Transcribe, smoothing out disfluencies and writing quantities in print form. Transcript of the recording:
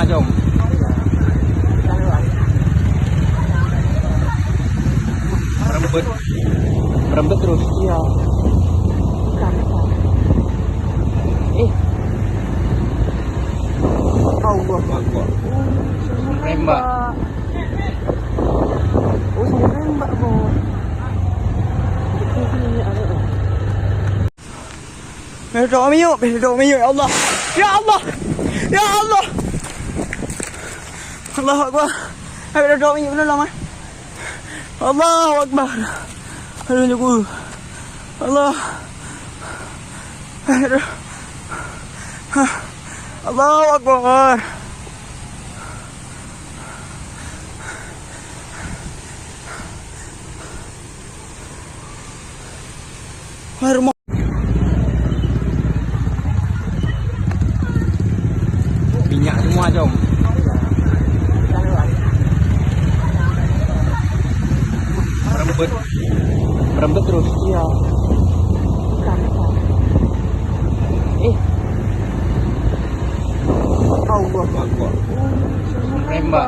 jom. Merembet. Merembet terus. Iya. Allah Akbar. Nembak. Oh, saya nembak bos. Berdoa yuk, ya Allah. Ya Allah. Ya Allah. Allahu Akbar. Berdoa yuk benar lama. Allahu Akbar. Aduh jago. Allah. Allahu Akbar. Rumah Minyak semua jom. Merembet. Merembet terus. iya. Allah Akbar. Nembak.